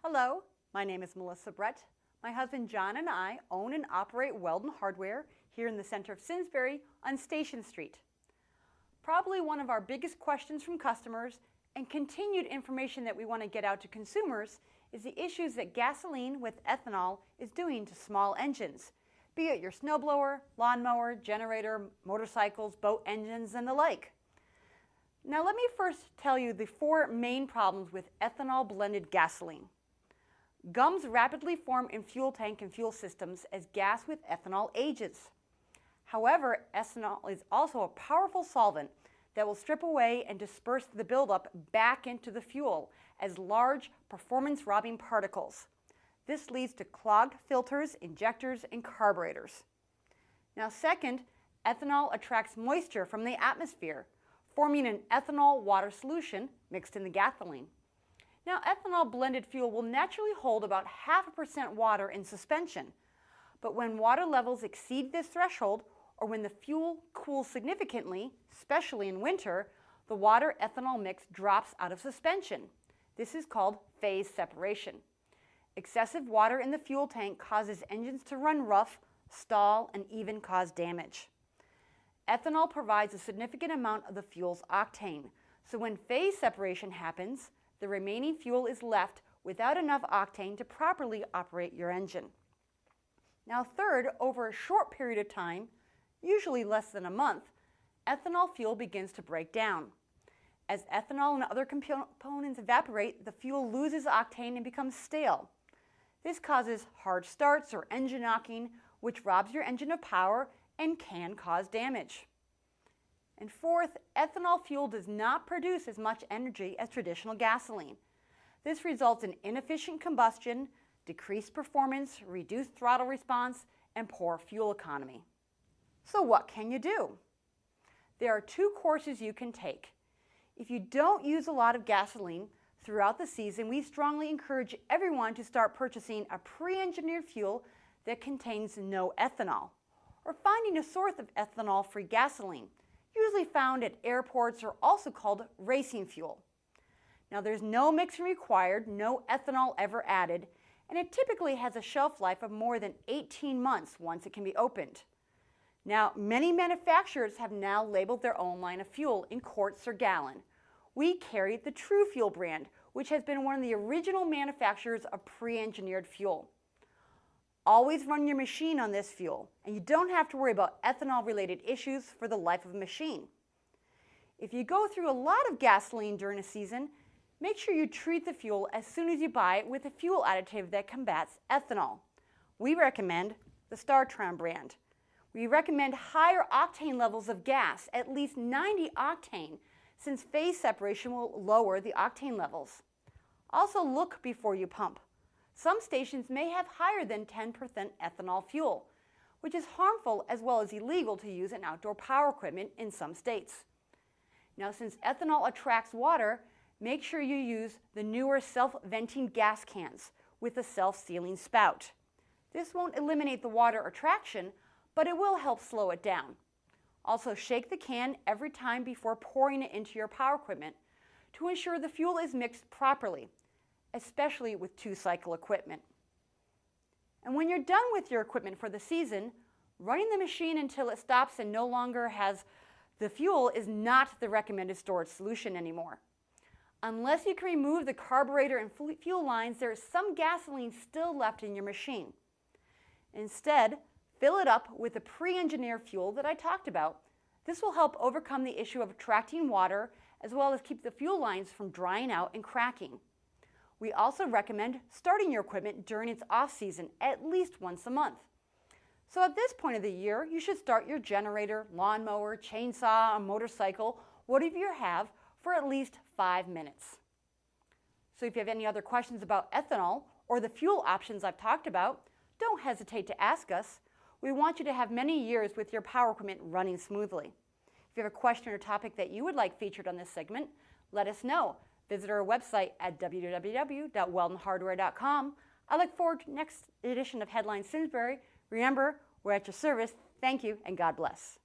Hello, my name is Melissa Brett. My husband John and I own and operate Welden Hardware here in the center of Simsbury on Station Street. Probably one of our biggest questions from customers and continued information that we want to get out to consumers is the issues that gasoline with ethanol is doing to small engines, be it your snowblower, lawnmower, generator, motorcycles, boat engines, and the like. Now let me first tell you the four main problems with ethanol blended gasoline. Gums rapidly form in fuel tank and fuel systems as gas with ethanol ages. However, ethanol is also a powerful solvent that will strip away and disperse the buildup back into the fuel as large performance-robbing particles. This leads to clogged filters, injectors, and carburetors. Now second, ethanol attracts moisture from the atmosphere, forming an ethanol water solution mixed in the gasoline. Now, ethanol blended fuel will naturally hold about 0.5% water in suspension, but when water levels exceed this threshold, or when the fuel cools significantly, especially in winter, the water-ethanol mix drops out of suspension. This is called phase separation. Excessive water in the fuel tank causes engines to run rough, stall, and even cause damage. Ethanol provides a significant amount of the fuel's octane, so when phase separation happens, the remaining fuel is left without enough octane to properly operate your engine. Now third, over a short period of time, usually less than a month, ethanol fuel begins to break down. As ethanol and other components evaporate, the fuel loses octane and becomes stale. This causes hard starts or engine knocking, which robs your engine of power and can cause damage. And fourth, ethanol fuel does not produce as much energy as traditional gasoline. This results in inefficient combustion, decreased performance, reduced throttle response, and poor fuel economy. So what can you do? There are two courses you can take. If you don't use a lot of gasoline throughout the season, we strongly encourage everyone to start purchasing a pre-engineered fuel that contains no ethanol, or finding a source of ethanol-free gasoline, usually found at airports or also called racing fuel. Now there's no mixing required, no ethanol ever added, and it typically has a shelf life of more than 18 months once it can be opened. Now many manufacturers have now labeled their own line of fuel in quarts or gallon. We carry the True Fuel brand, which has been one of the original manufacturers of pre-engineered fuel. Always run your machine on this fuel, and you don't have to worry about ethanol-related issues for the life of a machine. If you go through a lot of gasoline during a season, make sure you treat the fuel as soon as you buy it with a fuel additive that combats ethanol. We recommend the StarTron brand. We recommend higher octane levels of gas, at least 90 octane, since phase separation will lower the octane levels. Also look before you pump. Some stations may have higher than 10% ethanol fuel, which is harmful as well as illegal to use in outdoor power equipment in some states. Now, since ethanol attracts water, make sure you use the newer self-venting gas cans with a self-sealing spout. This won't eliminate the water attraction, but it will help slow it down. Also, shake the can every time before pouring it into your power equipment to ensure the fuel is mixed properly, especially with two-cycle equipment. And when you're done with your equipment for the season, running the machine until it stops and no longer has the fuel is not the recommended storage solution anymore. Unless you can remove the carburetor and fuel lines, there is some gasoline still left in your machine. Instead, fill it up with the pre-engineered fuel that I talked about. This will help overcome the issue of attracting water as well as keep the fuel lines from drying out and cracking. We also recommend starting your equipment during its off-season at least once a month. So at this point of the year, you should start your generator, lawnmower, chainsaw, motorcycle, whatever you have, for at least 5 minutes. So if you have any other questions about ethanol or the fuel options I've talked about, don't hesitate to ask us. We want you to have many years with your power equipment running smoothly. If you have a question or topic that you would like featured on this segment, let us know. Visit our website at www.weldenhardware.com. I look forward to the next edition of Headline Simsbury. Remember, we're at your service. Thank you, and God bless.